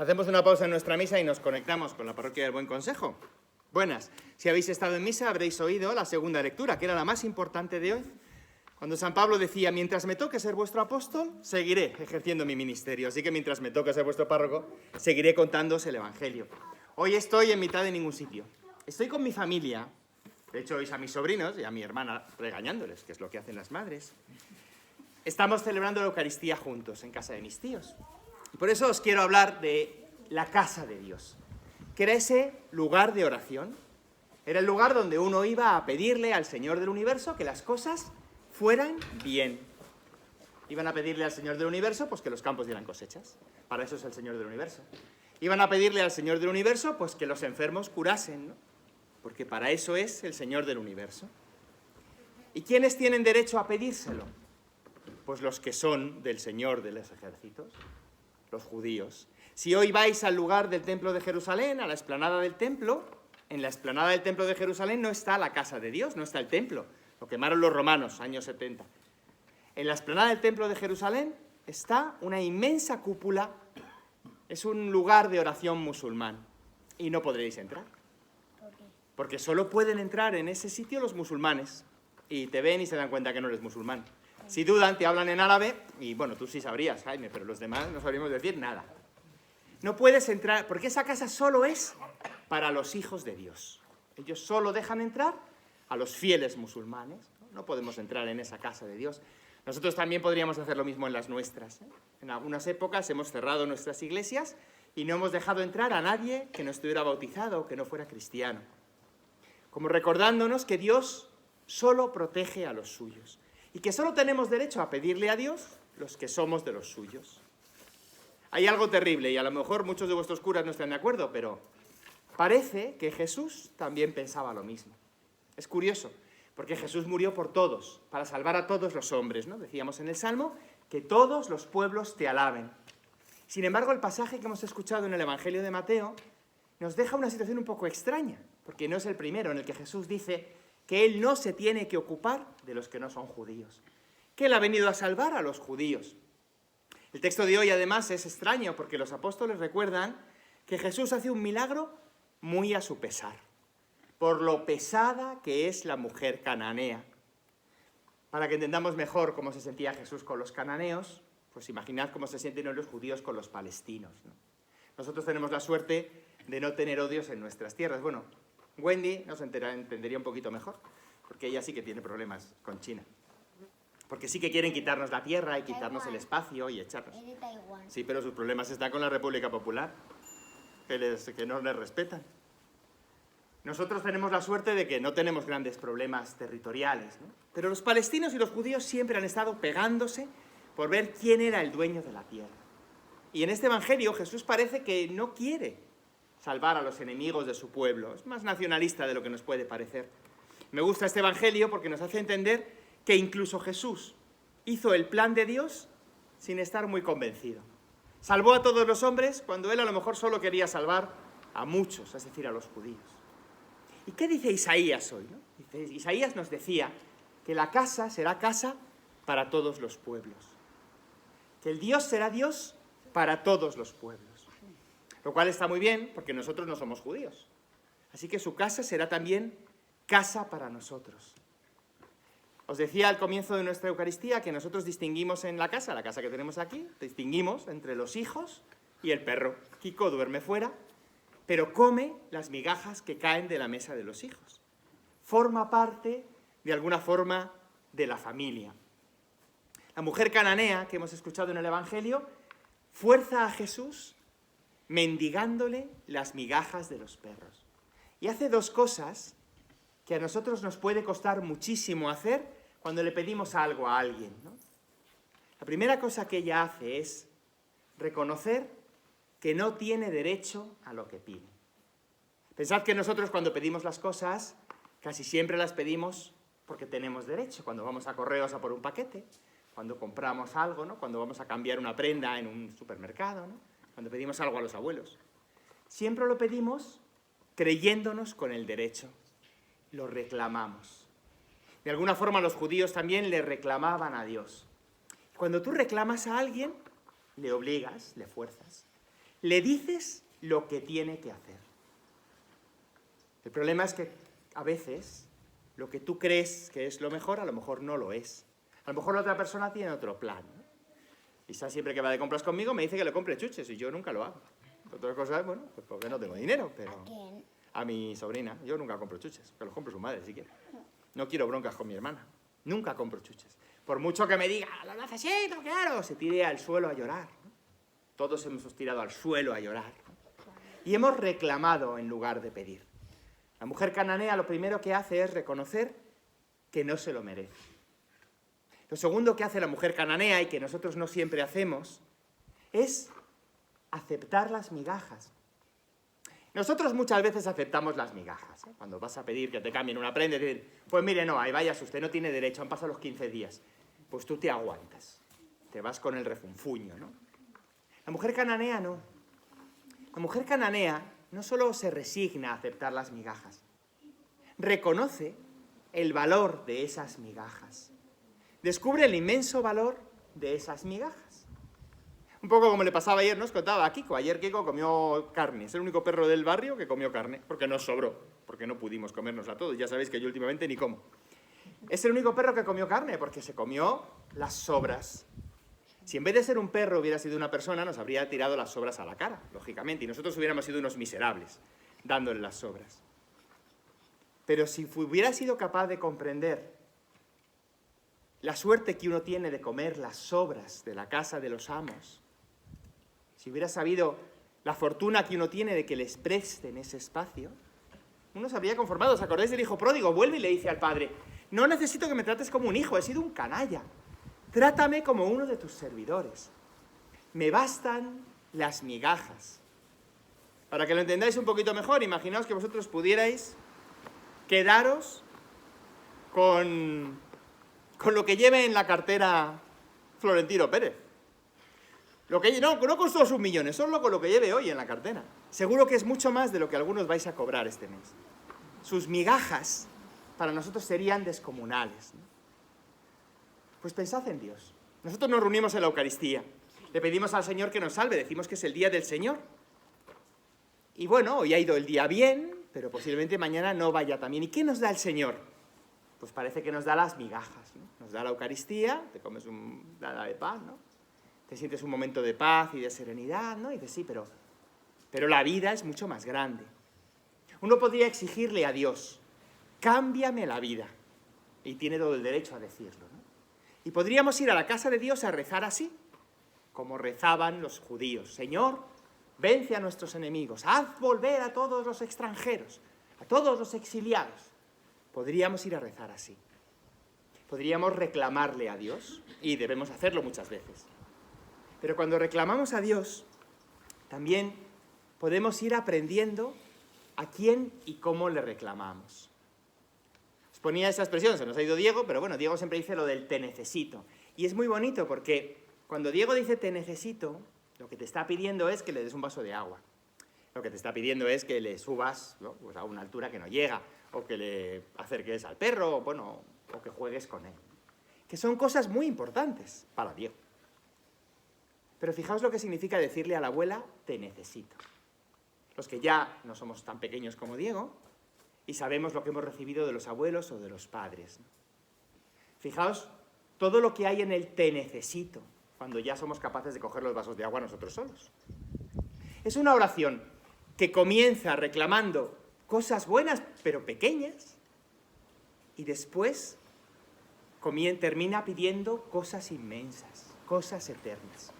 Hacemos una pausa en nuestra misa y nos conectamos con la parroquia del Buen Consejo. Buenas. Si habéis estado en misa habréis oído la segunda lectura, que era la más importante de hoy, cuando San Pablo decía: mientras me toque ser vuestro apóstol, seguiré ejerciendo mi ministerio. Así que mientras me toque ser vuestro párroco, seguiré contándoos el Evangelio. Hoy estoy en mitad de ningún sitio. Estoy con mi familia. De hecho, oís a mis sobrinos y a mi hermana regañándoles, que es lo que hacen las madres. Estamos celebrando la Eucaristía juntos en casa de mis tíos. Y por eso os quiero hablar de la casa de Dios, que era ese lugar de oración. Era el lugar donde uno iba a pedirle al Señor del Universo que las cosas fueran bien. Iban a pedirle al Señor del Universo pues que los campos dieran cosechas. Para eso es el Señor del Universo. Iban a pedirle al Señor del Universo pues que los enfermos curasen, ¿no? Porque para eso es el Señor del Universo. ¿Y quiénes tienen derecho a pedírselo? Pues los que son del Señor de los ejércitos, los judíos. Si hoy vais al lugar del templo de Jerusalén, a la explanada del templo, en la explanada del templo de Jerusalén no está la casa de Dios, no está el templo. Lo quemaron los romanos, años 70. En la explanada del templo de Jerusalén está una inmensa cúpula. Es un lugar de oración musulmán. Y no podréis entrar. ¿Por qué? Porque solo pueden entrar en ese sitio los musulmanes. Y te ven y se dan cuenta que no eres musulmán. Si dudan, te hablan en árabe, y bueno, tú sí sabrías, Jaime, pero los demás no sabríamos decir nada. No puedes entrar, porque esa casa solo es para los hijos de Dios. Ellos solo dejan entrar a los fieles musulmanes. No podemos entrar en esa casa de Dios. Nosotros también podríamos hacer lo mismo en las nuestras, ¿eh? En algunas épocas hemos cerrado nuestras iglesias y no hemos dejado entrar a nadie que no estuviera bautizado o que no fuera cristiano. Como recordándonos que Dios solo protege a los suyos. Y que solo tenemos derecho a pedirle a Dios los que somos de los suyos. Hay algo terrible, y a lo mejor muchos de vuestros curas no están de acuerdo, pero parece que Jesús también pensaba lo mismo. Es curioso, porque Jesús murió por todos, para salvar a todos los hombres, ¿no? Decíamos en el Salmo que todos los pueblos te alaben. Sin embargo, el pasaje que hemos escuchado en el Evangelio de Mateo nos deja una situación un poco extraña, porque no es el primero en el que Jesús dice que Él no se tiene que ocupar de los que no son judíos, que Él ha venido a salvar a los judíos. El texto de hoy, además, es extraño porque los apóstoles recuerdan que Jesús hace un milagro muy a su pesar, por lo pesada que es la mujer cananea. Para que entendamos mejor cómo se sentía Jesús con los cananeos, pues imaginad cómo se sienten hoy los judíos con los palestinos, ¿no? Nosotros tenemos la suerte de no tener odios en nuestras tierras. Bueno, Wendy nos entendería un poquito mejor, porque ella sí que tiene problemas con China. Porque sí que quieren quitarnos la tierra y quitarnos el espacio y echarnos. Es de Taiwán. Sí, pero sus problemas están con la República Popular, que no les respetan. Nosotros tenemos la suerte de que no tenemos grandes problemas territoriales, ¿no? Pero los palestinos y los judíos siempre han estado pegándose por ver quién era el dueño de la tierra. Y en este Evangelio Jesús parece que no quiere salvar a los enemigos de su pueblo. Es más nacionalista de lo que nos puede parecer. Me gusta este Evangelio porque nos hace entender que incluso Jesús hizo el plan de Dios sin estar muy convencido. Salvó a todos los hombres cuando Él a lo mejor solo quería salvar a muchos, es decir, a los judíos. ¿Y qué dice Isaías hoy, no? Isaías nos decía que la casa será casa para todos los pueblos. Que el Dios será Dios para todos los pueblos. Lo cual está muy bien, porque nosotros no somos judíos. Así que su casa será también casa para nosotros. Os decía al comienzo de nuestra Eucaristía que nosotros distinguimos en la casa que tenemos aquí, distinguimos entre los hijos y el perro. Kiko duerme fuera, pero come las migajas que caen de la mesa de los hijos. Forma parte, de alguna forma, de la familia. La mujer cananea, que hemos escuchado en el Evangelio, fuerza a Jesús mendigándole las migajas de los perros. Y hace dos cosas que a nosotros nos puede costar muchísimo hacer cuando le pedimos algo a alguien, ¿no? La primera cosa que ella hace es reconocer que no tiene derecho a lo que pide. Pensad que nosotros cuando pedimos las cosas, casi siempre las pedimos porque tenemos derecho. Cuando vamos a correos a por un paquete, cuando compramos algo, ¿no? Cuando vamos a cambiar una prenda en un supermercado, ¿no? Cuando pedimos algo a los abuelos. Siempre lo pedimos creyéndonos con el derecho. Lo reclamamos. De alguna forma los judíos también le reclamaban a Dios. Cuando tú reclamas a alguien, le obligas, le fuerzas. Le dices lo que tiene que hacer. El problema es que a veces lo que tú crees que es lo mejor, a lo mejor no lo es. A lo mejor la otra persona tiene otro plan, ¿no? Isa siempre que va de compras conmigo me dice que le compre chuches y yo nunca lo hago. Otras cosas, bueno, pues porque no tengo dinero, pero... ¿A quién? A mi sobrina. Yo nunca compro chuches, que los compro su madre si quiere. No quiero broncas con mi hermana. Nunca compro chuches. Por mucho que me diga, lo necesito, claro, se tire al suelo a llorar, ¿no? Todos hemos tirado al suelo a llorar, ¿no? Y hemos reclamado en lugar de pedir. La mujer cananea lo primero que hace es reconocer que no se lo merece. Lo segundo que hace la mujer cananea, y que nosotros no siempre hacemos, es aceptar las migajas. Nosotros muchas veces aceptamos las migajas, ¿eh? Cuando vas a pedir que te cambien una prenda y decir, pues mire, no, ahí vayas, usted no tiene derecho, han pasado los 15 días. Pues tú te aguantas, te vas con el refunfuño, ¿no? La mujer cananea no. La mujer cananea no solo se resigna a aceptar las migajas, reconoce el valor de esas migajas. Descubre el inmenso valor de esas migajas. Un poco como le pasaba ayer, nos contaba a Kiko. Ayer Kiko comió carne. Es el único perro del barrio que comió carne, porque nos sobró, porque no pudimos comérnosla todos. Ya sabéis que yo últimamente ni como. Es el único perro que comió carne, porque se comió las sobras. Si en vez de ser un perro hubiera sido una persona, nos habría tirado las sobras a la cara, lógicamente, y nosotros hubiéramos sido unos miserables, dándole las sobras. Pero si hubiera sido capaz de comprender la suerte que uno tiene de comer las sobras de la casa de los amos, si hubiera sabido la fortuna que uno tiene de que les presten ese espacio, uno se habría conformado. ¿Os acordáis del hijo pródigo? Vuelve y le dice al padre, no necesito que me trates como un hijo, he sido un canalla. Trátame como uno de tus servidores. Me bastan las migajas. Para que lo entendáis un poquito mejor, imaginaos que vosotros pudierais quedaros con lo que lleve en la cartera Florentino Pérez. No con todos sus millones, solo con lo que lleve hoy en la cartera. Seguro que es mucho más de lo que algunos vais a cobrar este mes. Sus migajas para nosotros serían descomunales, ¿no? Pues pensad en Dios. Nosotros nos reunimos en la Eucaristía. Le pedimos al Señor que nos salve, decimos que es el día del Señor. Y bueno, hoy ha ido el día bien, pero posiblemente mañana no vaya tan bien. ¿Y qué nos da el Señor? Pues parece que nos da las migajas, ¿no? Nos da la Eucaristía, te comes un dada de paz, ¿no? Te sientes un momento de paz y de serenidad, ¿no? Y dices, sí, pero la vida es mucho más grande. Uno podría exigirle a Dios, cámbiame la vida. Y tiene todo el derecho a decirlo, ¿no? Y podríamos ir a la casa de Dios a rezar así, como rezaban los judíos. Señor, vence a nuestros enemigos, haz volver a todos los extranjeros, a todos los exiliados. Podríamos ir a rezar así. Podríamos reclamarle a Dios, y debemos hacerlo muchas veces. Pero cuando reclamamos a Dios, también podemos ir aprendiendo a quién y cómo le reclamamos. Os ponía esa expresión, se nos ha ido Diego, pero bueno, Diego siempre dice lo del te necesito. Y es muy bonito porque cuando Diego dice te necesito, lo que te está pidiendo es que le des un vaso de agua. Lo que te está pidiendo es que le subas, ¿no?, pues a una altura que no llega, o que le acerques al perro, bueno, o que juegues con él. Que son cosas muy importantes para Diego. Pero fijaos lo que significa decirle a la abuela, te necesito. Los que ya no somos tan pequeños como Diego y sabemos lo que hemos recibido de los abuelos o de los padres, ¿no? Fijaos todo lo que hay en el te necesito, cuando ya somos capaces de coger los vasos de agua nosotros solos. Es una oración que comienza reclamando cosas buenas, pero pequeñas, y después termina pidiendo cosas inmensas, cosas eternas.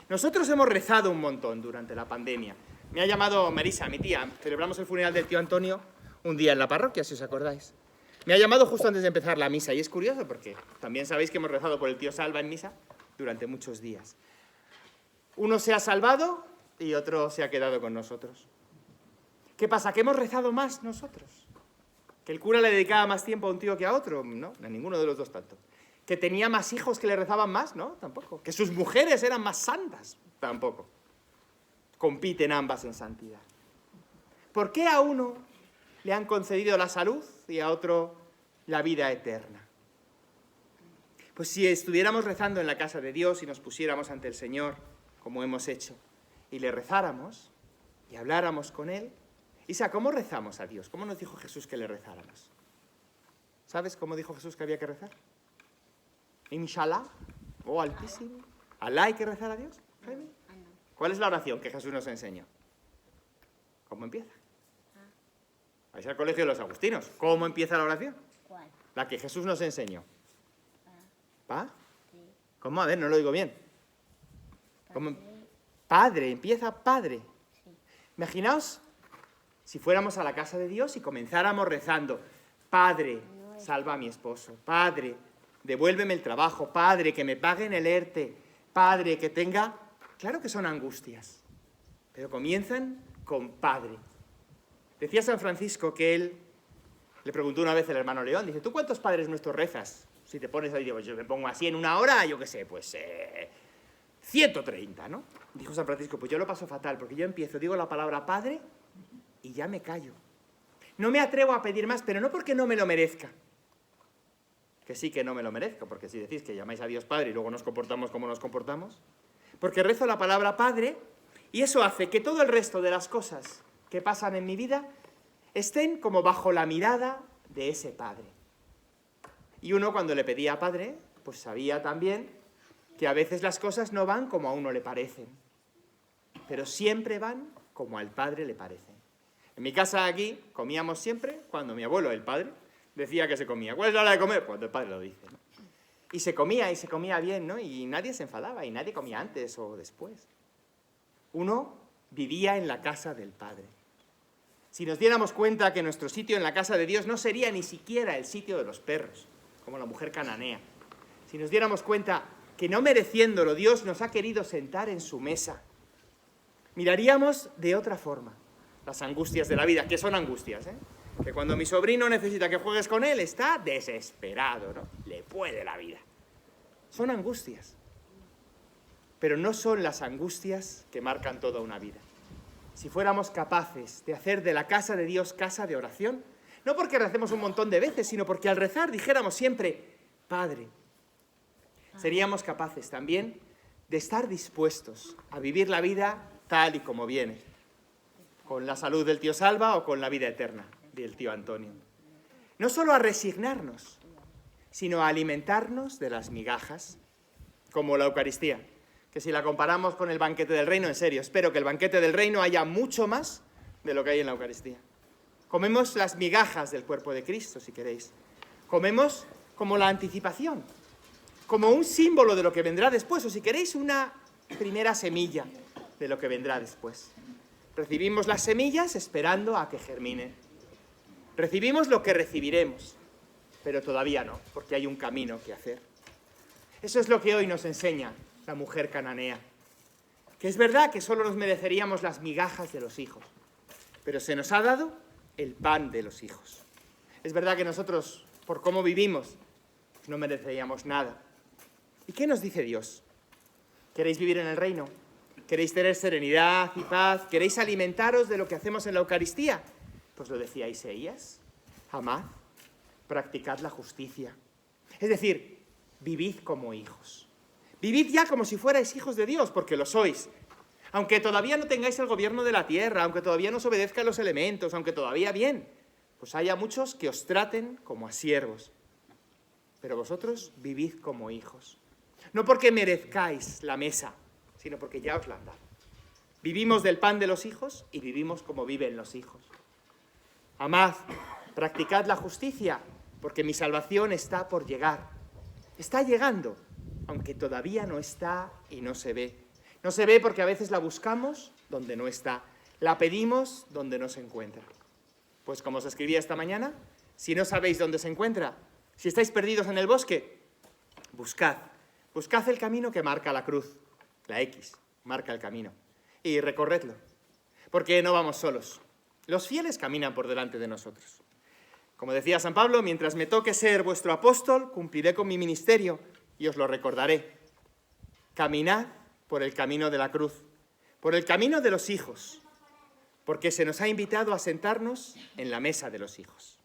Nosotros hemos rezado un montón durante la pandemia. Me ha llamado Marisa, mi tía. Celebramos el funeral del tío Antonio un día en la parroquia, si os acordáis. Me ha llamado justo antes de empezar la misa y es curioso porque también sabéis que hemos rezado por el tío Salva en misa durante muchos días. Uno se ha salvado y otro se ha quedado con nosotros. ¿Qué pasa? ¿Que hemos rezado más nosotros? ¿Que el cura le dedicaba más tiempo a un tío que a otro? No, a ninguno de los dos tanto. ¿Que tenía más hijos que le rezaban más? No, tampoco. ¿Que sus mujeres eran más santas? Tampoco. Compiten ambas en santidad. ¿Por qué a uno le han concedido la salud y a otro la vida eterna? Pues si estuviéramos rezando en la casa de Dios y nos pusiéramos ante el Señor, como hemos hecho, y le rezáramos y habláramos con Él. Isa, ¿cómo rezamos a Dios? ¿Cómo nos dijo Jesús que le rezáramos? ¿Sabes cómo dijo Jesús que había que rezar? Inshallah, Altísimo. ¿Alá hay que rezar a Dios, Jaime? ¿Cuál es la oración que Jesús nos enseñó? ¿Cómo empieza? Vais al colegio de los agustinos. ¿Cómo empieza la oración? ¿Cuál? La que Jesús nos enseñó. ¿Pa? Sí. ¿Cómo? A ver, no lo digo bien. ¿Cómo? Padre, empieza Padre. Sí. Imaginaos si fuéramos a la casa de Dios y comenzáramos rezando: Padre, salva a mi esposo. Padre, devuélveme el trabajo. Padre, que me paguen el ERTE. Padre, que tenga... Claro que son angustias, pero comienzan con Padre. Decía San Francisco que él le preguntó una vez al hermano León, dice: ¿tú cuántos Padres Nuestros rezas? Si te pones ahí, digo, yo me pongo así en una hora, yo qué sé, pues 130, ¿no? Dijo San Francisco: pues yo lo paso fatal, porque yo empiezo, digo la palabra Padre y ya me callo. No me atrevo a pedir más, pero no porque no me lo merezca. Que sí que no me lo merezco, porque si decís que llamáis a Dios Padre y luego nos comportamos como nos comportamos, porque rezo la palabra Padre y eso hace que todo el resto de las cosas que pasan en mi vida estén como bajo la mirada de ese Padre. Y uno, cuando le pedía a Padre, pues sabía también que a veces las cosas no van como a uno le parecen, pero siempre van como al Padre le parecen. En mi casa aquí comíamos siempre cuando mi abuelo, el padre, decía que se comía. ¿Cuál es la hora de comer? Cuando el padre lo dice, ¿no? Y se comía bien, ¿no? Y nadie se enfadaba, y nadie comía antes o después. Uno vivía en la casa del Padre. Si nos diéramos cuenta que nuestro sitio en la casa de Dios no sería ni siquiera el sitio de los perros, como la mujer cananea. Si nos diéramos cuenta que no mereciéndolo Dios nos ha querido sentar en su mesa, miraríamos de otra forma las angustias de la vida, que son angustias, ¿eh? Que cuando mi sobrino necesita que juegues con él, está desesperado, ¿no? Le puede la vida. Son angustias. Pero no son las angustias que marcan toda una vida. Si fuéramos capaces de hacer de la casa de Dios casa de oración, no porque recemos un montón de veces, sino porque al rezar dijéramos siempre, Padre, seríamos capaces también de estar dispuestos a vivir la vida tal y como viene, con la salud del tío Salva o con la vida eterna del tío Antonio. No solo a resignarnos, sino a alimentarnos de las migajas, como la Eucaristía, que si la comparamos con el banquete del reino, en serio, espero que el banquete del reino haya mucho más de lo que hay en la Eucaristía. Comemos las migajas del cuerpo de Cristo, si queréis. Comemos como la anticipación, como un símbolo de lo que vendrá después, o si queréis, una primera semilla de lo que vendrá después. Recibimos las semillas esperando a que germinen. Recibimos lo que recibiremos, pero todavía no, porque hay un camino que hacer. Eso es lo que hoy nos enseña la mujer cananea, que es verdad que solo nos mereceríamos las migajas de los hijos, pero se nos ha dado el pan de los hijos. Es verdad que nosotros, por cómo vivimos, no mereceríamos nada. ¿Y qué nos dice Dios? ¿Queréis vivir en el reino? ¿Queréis tener serenidad y paz? ¿Queréis alimentaros de lo que hacemos en la Eucaristía? Pues lo decía Isaías, amad, practicad la justicia. Es decir, vivid como hijos. Vivid ya como si fuerais hijos de Dios, porque lo sois. Aunque todavía no tengáis el gobierno de la tierra, aunque todavía no os obedezcan los elementos, aunque todavía bien, pues haya muchos que os traten como a siervos. Pero vosotros vivid como hijos. No porque merezcáis la mesa, sino porque ya os la han dado. Vivimos del pan de los hijos y vivimos como viven los hijos. Amad, practicad la justicia, porque mi salvación está por llegar. Está llegando, aunque todavía no está y no se ve. No se ve porque a veces la buscamos donde no está, la pedimos donde no se encuentra. Pues como os escribía esta mañana, si no sabéis dónde se encuentra, si estáis perdidos en el bosque, buscad el camino que marca la cruz, la X, marca el camino, y recorredlo, porque no vamos solos. Los fieles caminan por delante de nosotros. Como decía San Pablo, mientras me toque ser vuestro apóstol, cumpliré con mi ministerio y os lo recordaré. Caminad por el camino de la cruz, por el camino de los hijos, porque se nos ha invitado a sentarnos en la mesa de los hijos.